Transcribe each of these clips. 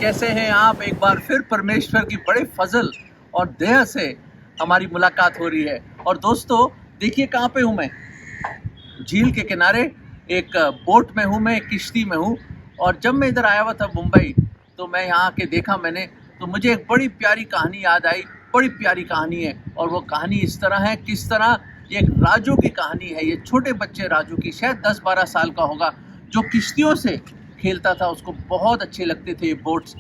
कैसे हैं आप? एक बार फिर परमेश्वर की बड़े फजल और दया से हमारी मुलाकात हो रही है। और दोस्तों देखिए कहाँ पे हूँ मैं, झील के किनारे एक बोट में हूँ, मैं एक किश्ती में हूँ। और जब मैं इधर आया हुआ था मुंबई, तो मैं यहाँ आके देखा मैंने, तो मुझे एक बड़ी प्यारी कहानी याद आई। बड़ी प्यारी कहानी है और वो कहानी इस तरह है, किस तरह ये एक राजू की कहानी है। ये छोटे बच्चे राजू की, शायद 10-12 साल का होगा, जो किश्तियों से खेलता था। उसको बहुत अच्छे लगते थे ये बोट्स।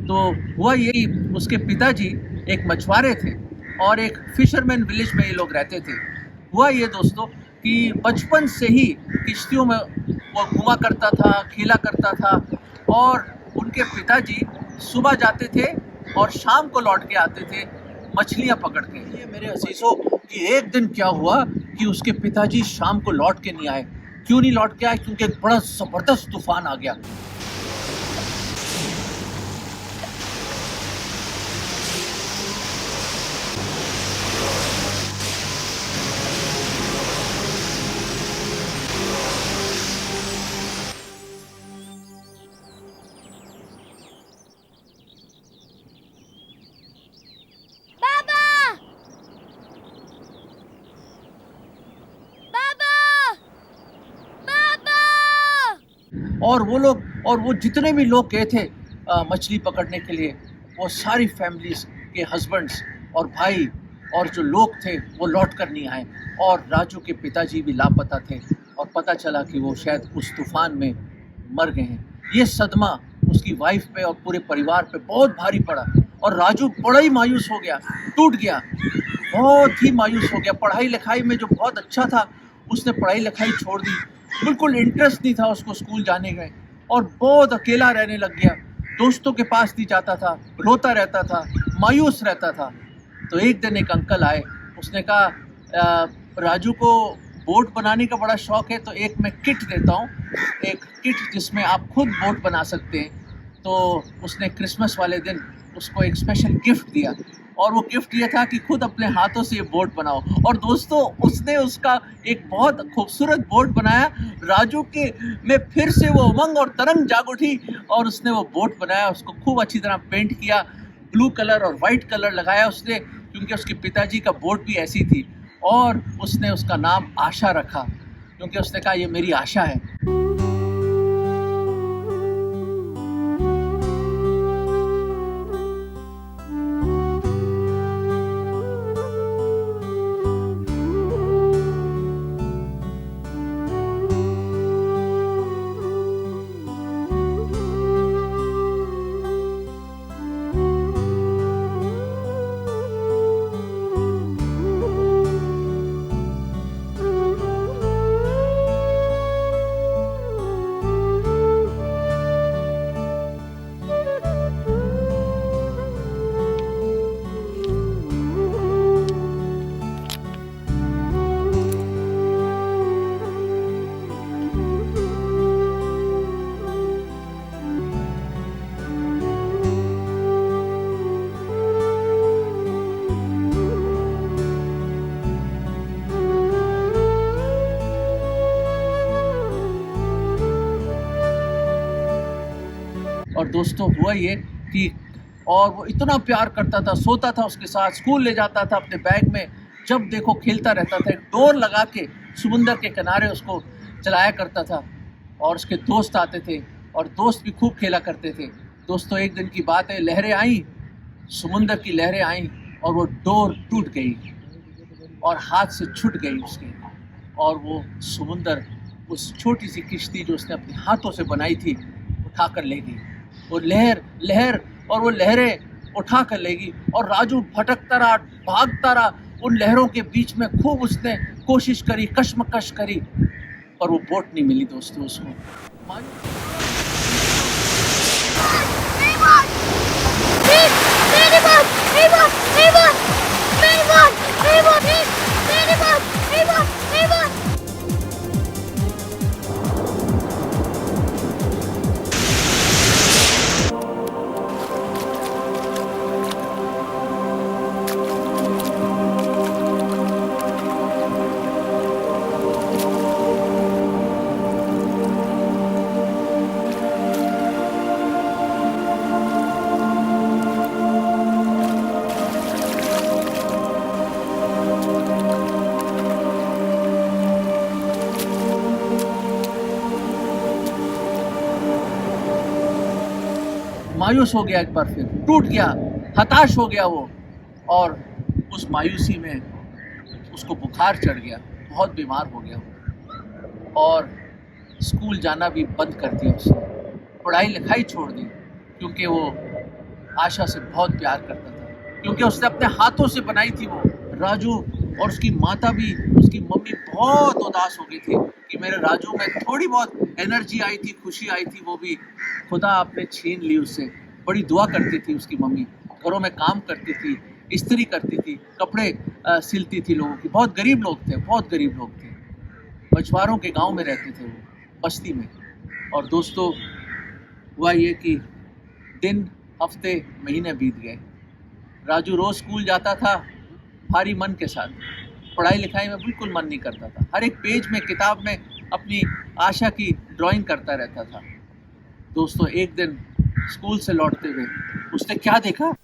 तो हुआ यही, उसके पिताजी एक मछुआरे थे और एक फिशरमैन विलेज में ये लोग रहते थे। हुआ ये दोस्तों कि बचपन से ही किश्तियों में वो घुमा करता था, खेला करता था। और उनके पिताजी सुबह जाते थे और शाम को लौट के आते थे मछलियाँ पकड़ के। ये मेरे अजीजों कि एक दिन क्या हुआ कि उसके पिताजी शाम को लौट के नहीं आए। क्यों नहीं लौट के आए? क्योंकि एक बड़ा ज़बरदस्त तूफान आ गया। और वो लोग, और वो जितने भी लोग गए थे मछली पकड़ने के लिए, वो सारी फैमिलीज के हस्बैंड्स और भाई और जो लोग थे वो लौट कर नहीं आए। और राजू के पिताजी भी लापता थे और पता चला कि वो शायद उस तूफान में मर गए हैं। ये सदमा उसकी वाइफ पे और पूरे परिवार पे बहुत भारी पड़ा और राजू बड़ा ही मायूस हो गया, टूट गया, बहुत ही मायूस हो गया। पढ़ाई लिखाई में जो बहुत अच्छा था, उसने पढ़ाई लिखाई छोड़ दी। बिल्कुल इंटरेस्ट नहीं था उसको स्कूल जाने में और बहुत अकेला रहने लग गया। दोस्तों के पास नहीं जाता था, रोता रहता था, मायूस रहता था। तो एक दिन एक अंकल आए, उसने कहा राजू को बोट बनाने का बड़ा शौक है, तो एक मैं किट देता हूँ, एक किट जिसमें आप खुद बोट बना सकते हैं। तो उसने क्रिसमस वाले दिन उसको एक स्पेशल गिफ्ट दिया और वो गिफ्ट ये था कि खुद अपने हाथों से ये बोट बनाओ। और दोस्तों उसने उसका एक बहुत खूबसूरत बोट बनाया। राजू के में फिर से वो उमंग और तरंग जाग उठी और उसने वो बोट बनाया, उसको खूब अच्छी तरह पेंट किया, ब्लू कलर और वाइट कलर लगाया उसने, क्योंकि उसके पिताजी का बोट भी ऐसी थी। और उसने उसका नाम आशा रखा, क्योंकि उसने कहा ये मेरी आशा है। और दोस्तों हुआ ये कि, और वो इतना प्यार करता था, सोता था उसके साथ, स्कूल ले जाता था अपने बैग में, जब देखो खेलता रहता था। एक डोर लगा के समुंदर के किनारे उसको चलाया करता था और उसके दोस्त आते थे और दोस्त भी खूब खेला करते थे। दोस्तों एक दिन की बात है, लहरें आई, समुंदर की लहरें आई और वो डोर टूट गई और हाथ से छूट गई उसके। और वो समुंदर उस छोटी सी किश्ती जो उसने अपने हाथों से बनाई थी उठा कर ले गई। वो लहर और वो लहरें उठा कर लेगी और राजू भटकता रहा, भागता रहा उन लहरों के बीच में। खूब उसने कोशिश करी, कश्मकश करी, पर वो बोट नहीं मिली दोस्तों उसको। मायूस हो गया, एक बार फिर टूट गया, हताश हो गया वो, और उस मायूसी में उसको बुखार चढ़ गया, बहुत बीमार हो गया वो, और स्कूल जाना भी बंद कर दिया उसने, पढ़ाई लिखाई छोड़ दी, क्योंकि वो आशा से बहुत प्यार करता था, क्योंकि उसने अपने हाथों से बनाई थी वो राजू। और उसकी माता भी, उसकी मम्मी बहुत उदास हो गई थी कि मेरे राजू में थोड़ी बहुत एनर्जी आई थी, खुशी आई थी, वो भी खुदा आपने छीन ली उससे। बड़ी दुआ करती थी उसकी मम्मी, घरों में काम करती थी, इस्त्री करती थी, कपड़े सिलती थी लोगों की। बहुत गरीब लोग थे, बहुत गरीब लोग थे, मछुआरों के गांव में रहते थे वो, बस्ती में। और दोस्तों, हुआ ये कि दिन, हफ्ते, महीने बीत गए। राजू रोज स्कूल जाता था भारी मन के साथ, पढ़ाई लिखाई में बिल्कुल मन नहीं करता था, हर एक पेज में, किताब में अपनी आशा की ड्राइंग करता रहता था। दोस्तों, एक दिन स्कूल से लौटते हुए उसने क्या देखा?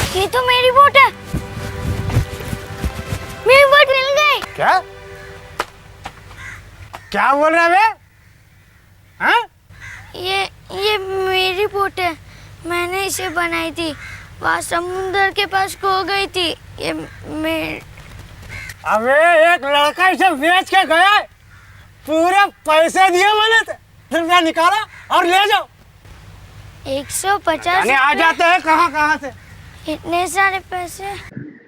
ये तो मेरी बोट है, मेरी बोट मिल गई। क्या क्या बोल रहा है? हाँ? ये मेरी बोट है, मैंने इसे बनाई थी, वहाँ समुद्र के पास खो गई थी। ये मेरी। अबे एक लड़का इसे बेच के गया, पूरे पैसे दिए मैंने, रुपया निकाला और ले जाओ। 150 आ जाते हैं कहाँ से इतने सारे पैसे।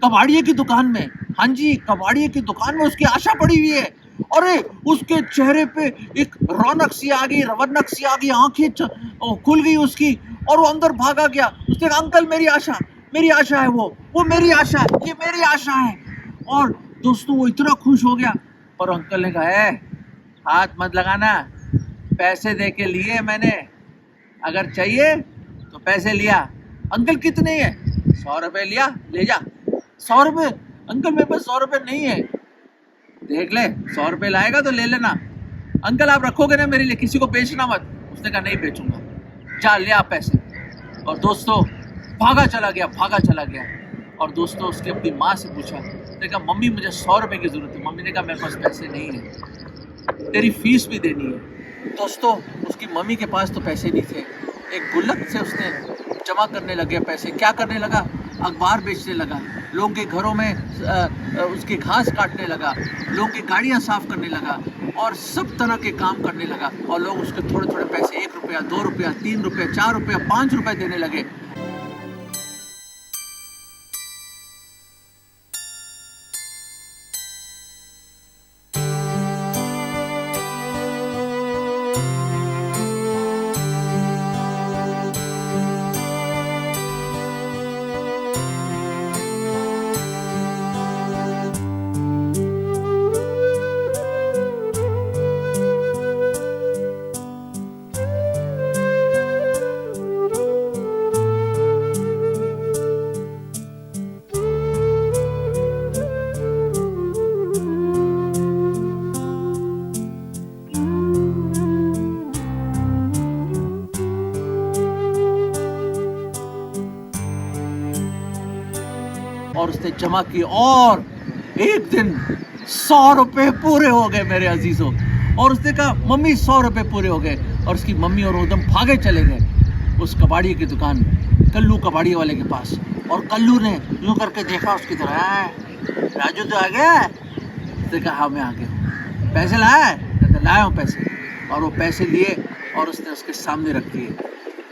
कबाड़िए की दुकान में, हाँ जी, कबाड़िए की दुकान में उसकी आशा पड़ी हुई है। अरे उसके चेहरे पे एक रौनक सी आ गई, रवनक सी आ गई, आंखें खुल गई उसकी, और वो अंदर भागा गया। उसने कहा, अंकल मेरी आशा है, वो मेरी आशा है, ये मेरी आशा है। और दोस्तों, वो इतना खुश हो गया, पर अंकल ने कहा, हाथ मत लगाना, पैसे दे के लिए मैंने, अगर चाहिए तो पैसे लिया। अंकल कितने हैं? 100 रुपए लिया, ले जा। 100 रुपए? अंकल मेरे पास 100 रुपए नहीं है। देख ले, 100 रुपए लाएगा तो ले लेना। अंकल आप रखोगे ना मेरे लिए, किसी को बेचना मत। उसने कहा, नहीं बेचूंगा, जा ले आ पैसे। और दोस्तों, भागा चला गया। और दोस्तों, उसने अपनी माँ से पूछा, उसने कहा, मम्मी मुझे 100 रुपए की जरूरत है। मम्मी ने कहा, मेरे पास पैसे नहीं है, तेरी फीस भी देनी है। दोस्तों, उसकी मम्मी के पास तो पैसे नहीं थे। एक गुल्लक से उसने जमा करने लगे पैसे। क्या करने लगा? अखबार बेचने लगा, लोगों के घरों में उसके घास काटने लगा, लोगों की गाड़ियां साफ करने लगा, और सब तरह के काम करने लगा। और लोग उसके थोड़े थोड़े पैसे, 1 रुपया, 2 रुपया, 3 रुपया, 4 रुपया, 5 रुपये देने लगे। और उसने जमा की, और एक दिन 100 रुपए पूरे हो गए मेरे अजीजों। और उसने कहा, मम्मी 100 रुपए पूरे हो गए। और उसकी मम्मी और उदम भागे चले गए उस कबाड़ी की दुकान में, कल्लू कबाड़ी वाले के पास। और कल्लू ने यूं करके देखा उसकी तरफ, राजू तो आ गया? उसने कहा, हाँ मैं आ गया हूँ। पैसे लाया? कहते लाया हूँ पैसे। और वो पैसे लिए और उसने उसके सामने रख दिए,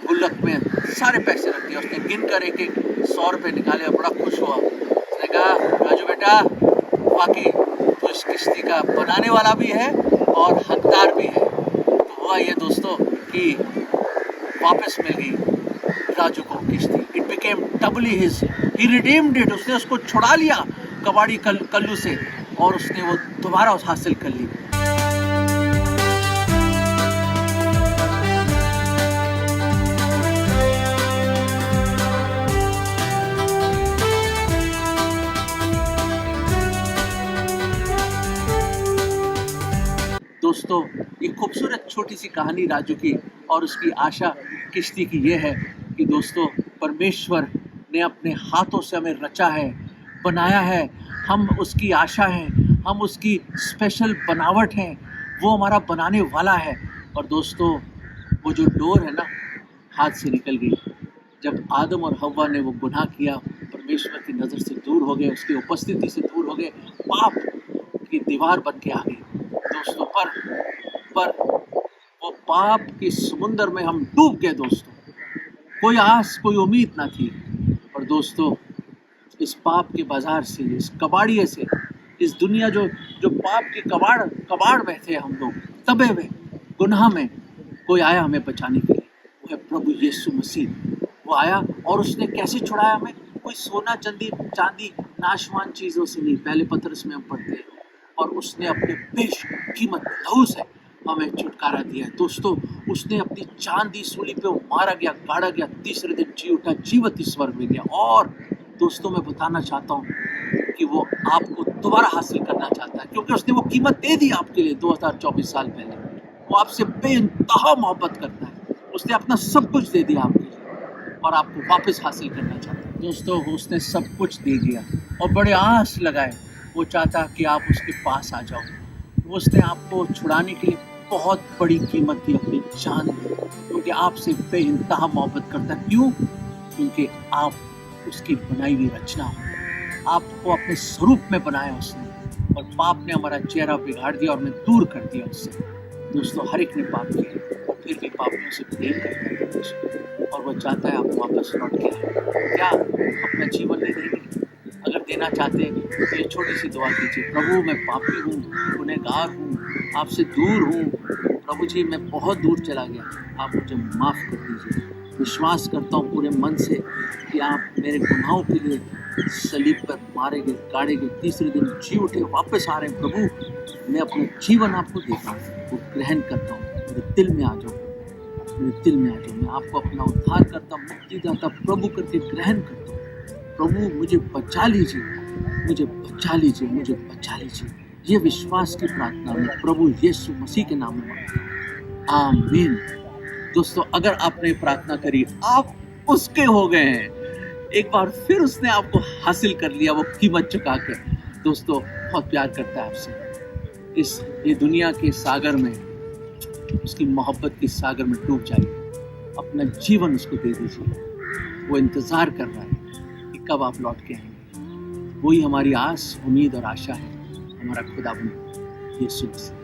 गुल्लक में सारे पैसे रख दिए। उसने गिन कर एक 100 रुपये निकाले और बड़ा खुश हुआ। उसने कहा, राजू बेटा, बाकी तो इस किश्ती का बनाने वाला भी है और हकदार भी है। तो हुआ ये दोस्तों कि वापस मिल गई राजू को किश्ती। It became doubly his, he redeemed it. उसने उसको छुड़ा लिया कबाड़ी कल्लू से, और उसने वो दोबारा हासिल कर ली। दोस्तों ये खूबसूरत छोटी सी कहानी राजू की और उसकी आशा किश्ती की ये है कि दोस्तों परमेश्वर ने अपने हाथों से हमें रचा है, बनाया है, हम उसकी आशा हैं, हम उसकी स्पेशल बनावट हैं, वो हमारा बनाने वाला है। और दोस्तों वो जो डोर है ना हाथ से निकल गई, जब आदम और हव्वा ने वो गुनाह किया, परमेश्वर की नज़र से दूर हो गए, उसकी उपस्थिति से दूर हो गए, पाप की दीवार बन के आ गई दोस्तों। पर वो पाप के समुंदर में हम डूब गए दोस्तों, कोई आस कोई उम्मीद ना थी। पर दोस्तों इस पाप के बाजार से, इस कबाड़िए से, इस दुनिया जो जो पाप के कबाड़ में थे हम लोग, दबे हुए गुनाह में, कोई आया हमें बचाने के लिए, वो है प्रभु यीशु मसीह। वो आया और उसने कैसे छुड़ाया हमें? कोई सोना चांदी नाशवान चीज़ों से नहीं, पहले पत्रस में हम पढ़ते हैं, और उसने अपने बेशकीमत लहू से हमें छुटकारा दिया है दोस्तों। उसने अपनी जान दी, सूली पे वो मारा गया, गाड़ा गया, तीसरे दिन जी उठा, जीवित स्वर्ग में गया। और दोस्तों मैं बताना चाहता हूँ कि वो आपको दोबारा हासिल करना चाहता है, क्योंकि उसने वो कीमत दे दी आपके लिए 2024 साल पहले। वो आपसे बेइंतहा मोहब्बत करता है, उसने अपना सब कुछ दे दिया आपके लिए और आपको वापस हासिल करना चाहता है दोस्तों। उसने सब कुछ दे दिया और बड़े आस लगाए, वो चाहता कि आप उसके पास आ जाओ। उसने आपको छुड़ाने के लिए बहुत बड़ी कीमत दी, अपनी जान दी, क्योंकि आपसे बेइंतहा मोहब्बत करता है। क्यों? क्योंकि आप उसकी बनाई हुई रचना हो, आपको अपने स्वरूप में बनाया उसने, और पाप ने हमारा चेहरा बिगाड़ दिया और हमें दूर कर दिया उससे। दोस्तों हर एक ने पाप किया और फिर भी पापियों से प्रेम करता है और वो चाहता है आप वापस लौट के आए। क्या अपना जीवन दे देंगे? अगर देना चाहते हैं तो ये छोटी सी दुआ कीजिए, प्रभु मैं पापी हूँ, गुनहगार हूँ, आपसे दूर हूँ, प्रभु जी मैं बहुत दूर चला गया, आप मुझे माफ़ कर दीजिए। विश्वास करता हूँ पूरे मन से कि आप मेरे गुनाहों के लिए सलीब पर मारे गए, गाड़े गए, तीसरे दिन जी उठे, वापस आ रहे हैं। प्रभु मैं अपना जीवन आपको देता हूँ, वो ग्रहण करता हूँ, मेरे दिल में आ जाओ, मेरे दिल में आ जाओ। मैं आपको अपना उद्धार करता, मुक्तिदाता प्रभु करके ग्रहण करता हूँ। प्रभु मुझे बचा लीजिए, मुझे बचा लीजिए, मुझे बचा लीजिए। ये विश्वास की प्रार्थना मैं प्रभु यीशु मसीह के नाम में मांगता हूँ, आमीन। दोस्तों अगर आपने प्रार्थना करी, आप उसके हो गए हैं, एक बार फिर उसने आपको हासिल कर लिया, वो कीमत चुका कर। दोस्तों बहुत प्यार करता है आपसे। ये दुनिया के सागर में, उसकी मोहब्बत के सागर में डूब जाइए, अपना जीवन उसको दे दीजिए। वो इंतज़ार कर रहा है कि कब आप लौट के आएंगे। वही हमारी आस, उम्मीद और आशा है, हमारा खुदावंद यीशु मसीह।